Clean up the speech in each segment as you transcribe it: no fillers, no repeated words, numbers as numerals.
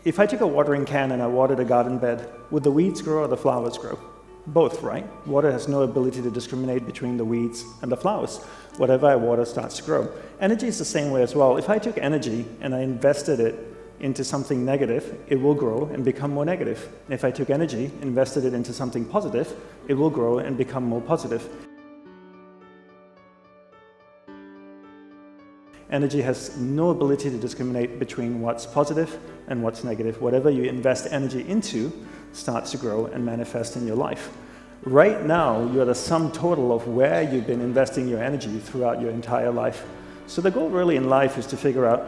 If I took a watering can and I watered a garden bed, would the weeds grow or the flowers grow? Both, right? Water has no ability to discriminate between the weeds and the flowers. Whatever I water starts to grow. Energy is the same way as well. If I took energy and I invested it into something negative, it will grow and become more negative. If I took energy, invested it into something positive, it will grow and become more positive. Energy has no ability to discriminate between what's positive and what's negative. Whatever you invest energy into starts to grow and manifest in your life. Right now, you're the sum total of where you've been investing your energy throughout your entire life. So the goal really in life is to figure out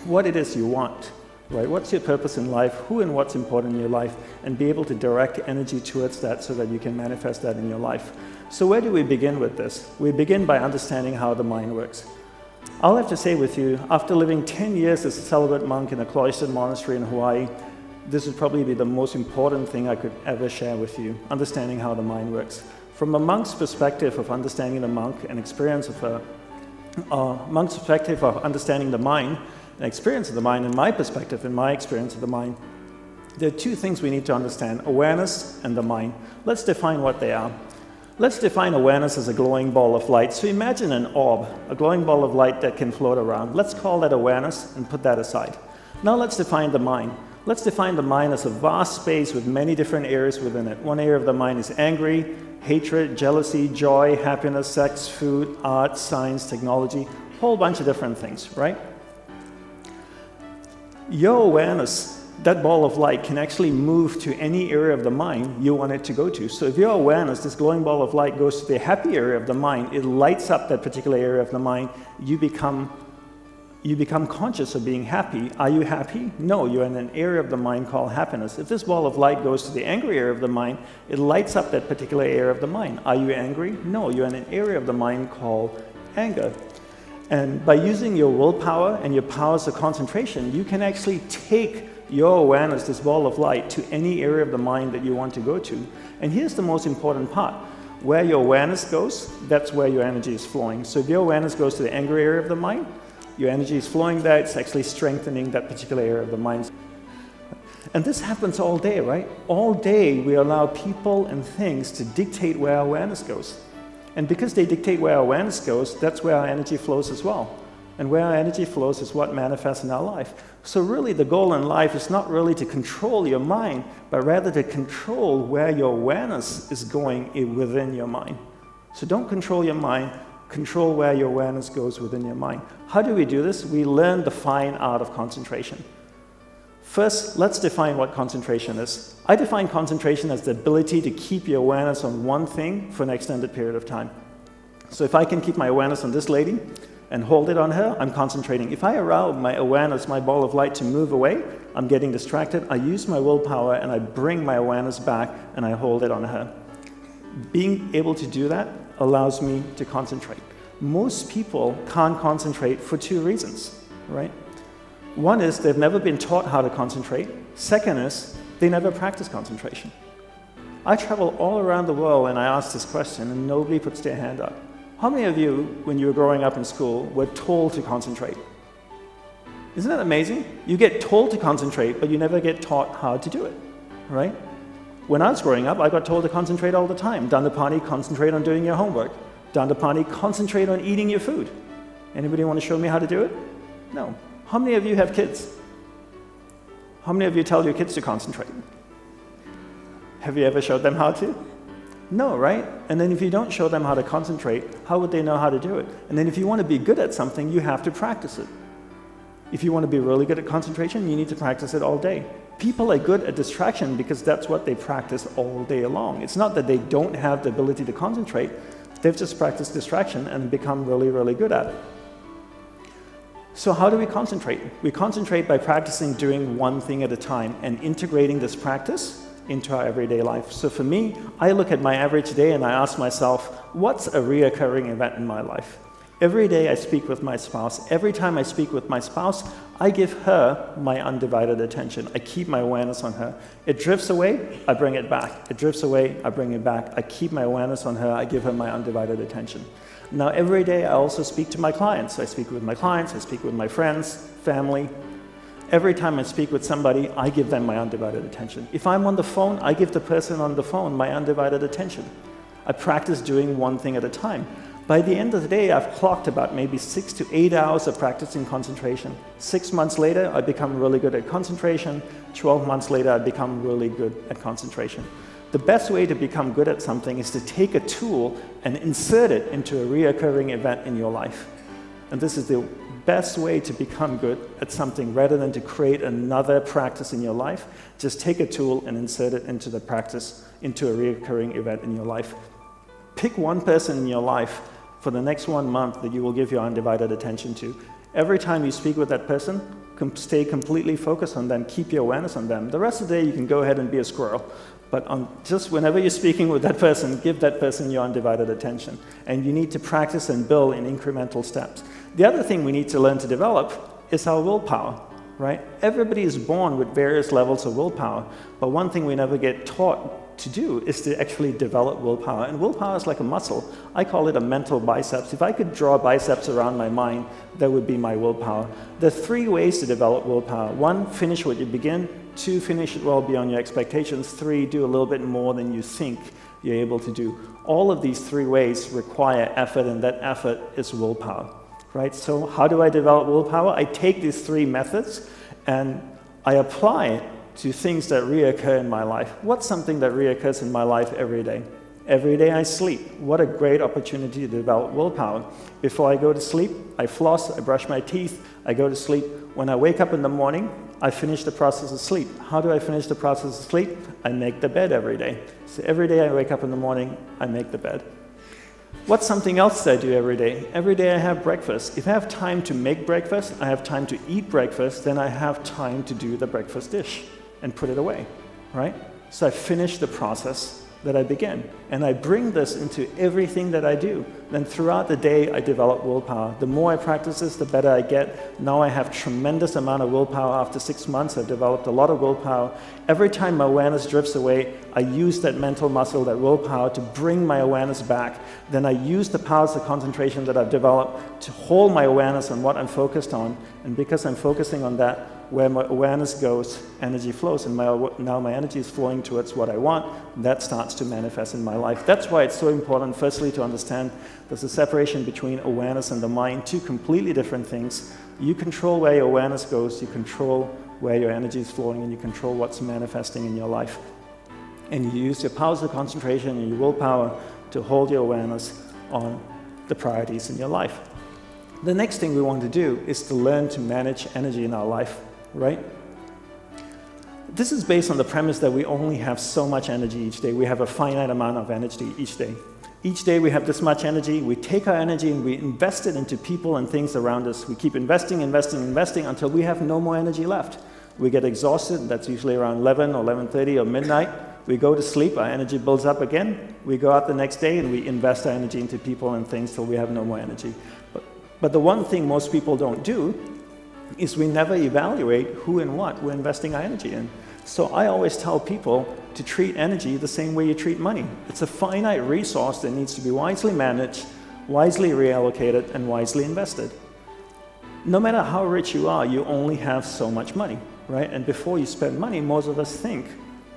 what it is you want, right? What's your purpose in life, who and what's important in your life, and be able to direct energy towards that so that you can manifest that in your life. So where do we begin with this? We begin by understanding how the mind works. I'll have to say with you, after living 10 years as a celibate monk in a cloistered monastery in Hawaii, this would probably be the most important thing I could ever share with you, understanding how the mind works. From a monk's perspective of understanding the monk and experience of a monk's perspective of understanding the mind and experience of the mind, and my perspective and my experience of the mind, there are two things we need to understand: awareness and the mind. Let's define what they are. Let's define awareness as a glowing ball of light. So imagine an orb, a glowing ball of light that can float around. Let's call that awareness and put that aside. Now let's define the mind. Let's define the mind as a vast space with many different areas within it. One area of the mind is angry, hatred, jealousy, joy, happiness, sex, food, art, science, technology, a whole bunch of different things, right? Your awareness, that ball of light, can actually move to any area of the mind you want it to go to. So if your awareness, this glowing ball of light, goes to the happy area of the mind, it lights up that particular area of the mind. You become conscious of being happy. Are you happy? No, you're in an area of the mind called happiness. If this ball of light goes to the angry area of the mind, it lights up that particular area of the mind. Are you angry? No, you're in an area of the mind called anger. And by using your willpower and your powers of concentration, you can actually take your awareness, this ball of light, to any area of the mind that you want to go to. And here's the most important part. Where your awareness goes, that's where your energy is flowing. So if your awareness goes to the angry area of the mind, your energy is flowing there, it's actually strengthening that particular area of the mind. And this happens all day, right? All day we allow people and things to dictate where our awareness goes. And because they dictate where our awareness goes, that's where our energy flows as well. And where our energy flows is what manifests in our life. So really the goal in life is not really to control your mind, but rather to control where your awareness is going within your mind. So don't control your mind, control where your awareness goes within your mind. How do we do this? We learn the fine art of concentration. First, let's define what concentration is. I define concentration as the ability to keep your awareness on one thing for an extended period of time. So if I can keep my awareness on this lady and hold it on her, I'm concentrating. If I allow my awareness, my ball of light, to move away, I'm getting distracted. I use my willpower and I bring my awareness back and I hold it on her. Being able to do that allows me to concentrate. Most people can't concentrate for two reasons, right? One is they've never been taught how to concentrate. Second is they never practice concentration. I travel all around the world and I ask this question and nobody puts their hand up. How many of you, when you were growing up in school, were told to concentrate? Isn't that amazing? You get told to concentrate, but you never get taught how to do it, right? When I was growing up, I got told to concentrate all the time. Dandapani, concentrate on doing your homework. Dandapani, concentrate on eating your food. Anybody want to show me how to do it? No. How many of you have kids? How many of you tell your kids to concentrate? Have you ever showed them how to? No, right? And then if you don't show them how to concentrate, how would they know how to do it? And then if you want to be good at something, you have to practice it. If you want to be really good at concentration, you need to practice it all day. People are good at distraction because that's what they practice all day long. It's not that they don't have the ability to concentrate, they've just practiced distraction and become really, really good at it. So how do we concentrate? We concentrate by practicing doing one thing at a time and integrating this practice into our everyday life. So for me, I look at my average day and I ask myself, what's a reoccurring event in my life? Every day I speak with my spouse. Every time I speak with my spouse, I give her my undivided attention. I keep my awareness on her. It drifts away, I bring it back. It drifts away, I bring it back. I keep my awareness on her, I give her my undivided attention. Now every day I also speak to my clients. I speak with my clients, I speak with my friends, family. Every time I speak with somebody, I give them my undivided attention. If I'm on the phone, I give the person on the phone my undivided attention. I practice doing one thing at a time. By the end of the day, I've clocked about maybe 6 to 8 hours of practicing concentration. 6 months later, I become really good at concentration. 12 months later, I become really good at concentration. The best way to become good at something is to take a tool and insert it into a reoccurring event in your life. And this is the best way to become good at something rather than to create another practice in your life. Just take a tool and insert it into the practice, into a reoccurring event in your life. Pick one person in your life for the next 1 month that you will give your undivided attention to. Every time you speak with that person, stay completely focused on them, keep your awareness on them. The rest of the day, you can go ahead and be a squirrel. But just whenever you're speaking with that person, give that person your undivided attention. And you need to practice and build in incremental steps. The other thing we need to learn to develop is our willpower, right? Everybody is born with various levels of willpower, but one thing we never get taught to do is to actually develop willpower. And willpower is like a muscle. I call it a mental biceps. If I could draw biceps around my mind, that would be my willpower. There are 3 ways to develop willpower. 1, finish what you begin. 2, finish it well beyond your expectations. 3, do a little bit more than you think you're able to do. All of these 3 ways require effort, and that effort is willpower, right? So how do I develop willpower? I take these 3 methods and I apply it to things that reoccur in my life. What's something that reoccurs in my life every day? Every day I sleep. What a great opportunity to develop willpower. Before I go to sleep, I floss, I brush my teeth, I go to sleep. When I wake up in the morning, I finish the process of sleep. How do I finish the process of sleep? I make the bed every day. So every day I wake up in the morning, I make the bed. What's something else that I do every day? Every day I have breakfast. If I have time to make breakfast, I have time to eat breakfast, then I have time to do the breakfast dish and put it away, right? So I finish the process that I began, and I bring this into everything that I do. Then throughout the day, I develop willpower. The more I practice this, the better I get. Now I have tremendous amount of willpower. After 6 months, I've developed a lot of willpower. Every time my awareness drifts away, I use that mental muscle, that willpower, to bring my awareness back. Then I use the powers of concentration that I've developed to hold my awareness on what I'm focused on. And because I'm focusing on that, where my awareness goes, energy flows, and now my energy is flowing towards what I want. That starts to manifest in my life. That's why it's so important, firstly, to understand there's a separation between awareness and the mind, 2 completely different things. You control where your awareness goes, you control where your energy is flowing, and you control what's manifesting in your life. And you use your powers of concentration and your willpower to hold your awareness on the priorities in your life. The next thing we want to do is to learn to manage energy in our life, right? This is based on the premise that we only have so much energy each day. We have a finite amount of energy each day. Each day we have this much energy. We take our energy and we invest it into people and things around us. We keep investing until we have no more energy left. We get exhausted. That's usually around 11 or 11:30 or midnight. We go to sleep. Our energy builds up again. We go out the next day and we invest our energy into people and things till we have no more energy. But the one thing most people don't do is we never evaluate who and what we're investing our energy in. So I always tell people to treat energy the same way you treat money. It's a finite resource that needs to be wisely managed, wisely reallocated, and wisely invested. No matter how rich you are, you only have so much money, right? And before you spend money, most of us think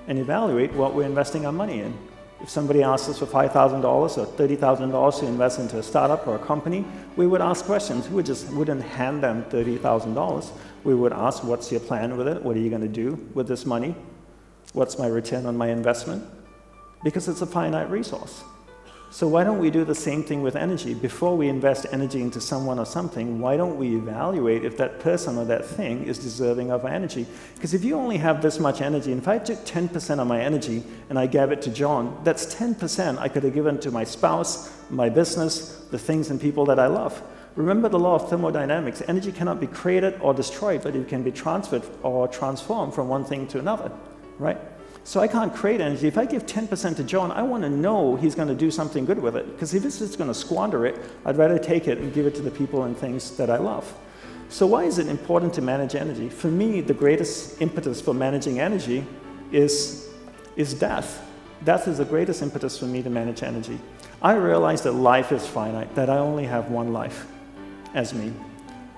and evaluate what we're investing our money in. If somebody asks us for $5,000 or $30,000 to invest into a startup or a company, we would ask questions. We just wouldn't hand them $30,000. We would ask, what's your plan with it? What are you going to do with this money? What's my return on my investment? Because it's a finite resource. So why don't we do the same thing with energy? Before we invest energy into someone or something, why don't we evaluate if that person or that thing is deserving of our energy? Because if you only have this much energy, and if I took 10% of my energy and I gave it to John, that's 10% I could have given to my spouse, my business, the things and people that I love. Remember the law of thermodynamics. Energy cannot be created or destroyed, but it can be transferred or transformed from one thing to another, right? So I can't create energy. If I give 10% to John, I want to know he's going to do something good with it. Because if he's just going to squander it, I'd rather take it and give it to the people and things that I love. So why is it important to manage energy? For me, the greatest impetus for managing energy is death. Death is the greatest impetus for me to manage energy. I realize that life is finite, that I only have one life as me.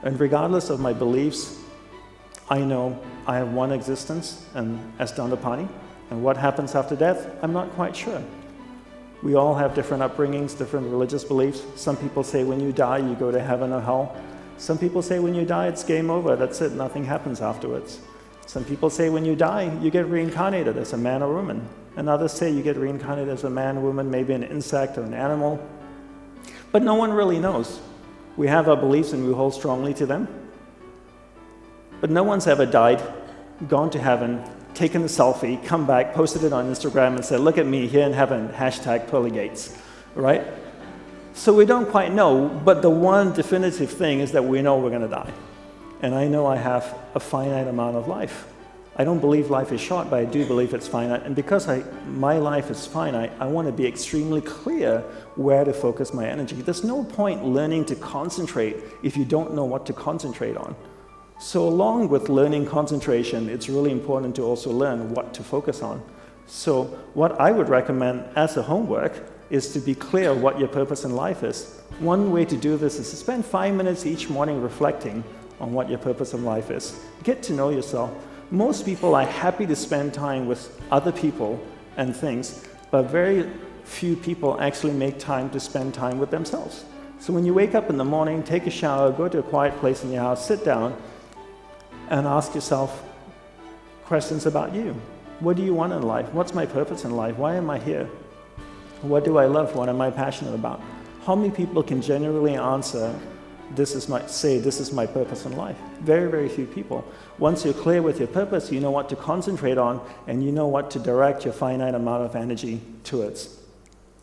And regardless of my beliefs, I know I have one existence, and as Dandapani, and what happens after death, I'm not quite sure. We all have different upbringings, different religious beliefs. Some people say when you die, you go to heaven or hell. Some people say when you die, it's game over, that's it, nothing happens afterwards. Some people say when you die, you get reincarnated as a man or woman. And others say you get reincarnated as a man, woman, maybe an insect or an animal. But no one really knows. We have our beliefs and we hold strongly to them. But no one's ever died, gone to heaven, taken a selfie, come back, posted it on Instagram and said, look at me here in heaven, #pearlygates, right? So we don't quite know, but the one definitive thing is that we know we're going to die. And I know I have a finite amount of life. I don't believe life is short, but I do believe it's finite. And because my life is finite, I want to be extremely clear where to focus my energy. There's no point learning to concentrate if you don't know what to concentrate on. So along with learning concentration, it's really important to also learn what to focus on. So what I would recommend as a homework is to be clear what your purpose in life is. One way to do this is to spend 5 minutes each morning reflecting on what your purpose in life is. Get to know yourself. Most people are happy to spend time with other people and things, but very few people actually make time to spend time with themselves. So when you wake up in the morning, take a shower, go to a quiet place in your house, sit down, and ask yourself questions about you. What do you want in life? What's my purpose in life? Why am I here? What do I love? What am I passionate about? How many people can genuinely answer, this is my purpose in life? Very, very few people. Once you're clear with your purpose, you know what to concentrate on, and you know what to direct your finite amount of energy towards.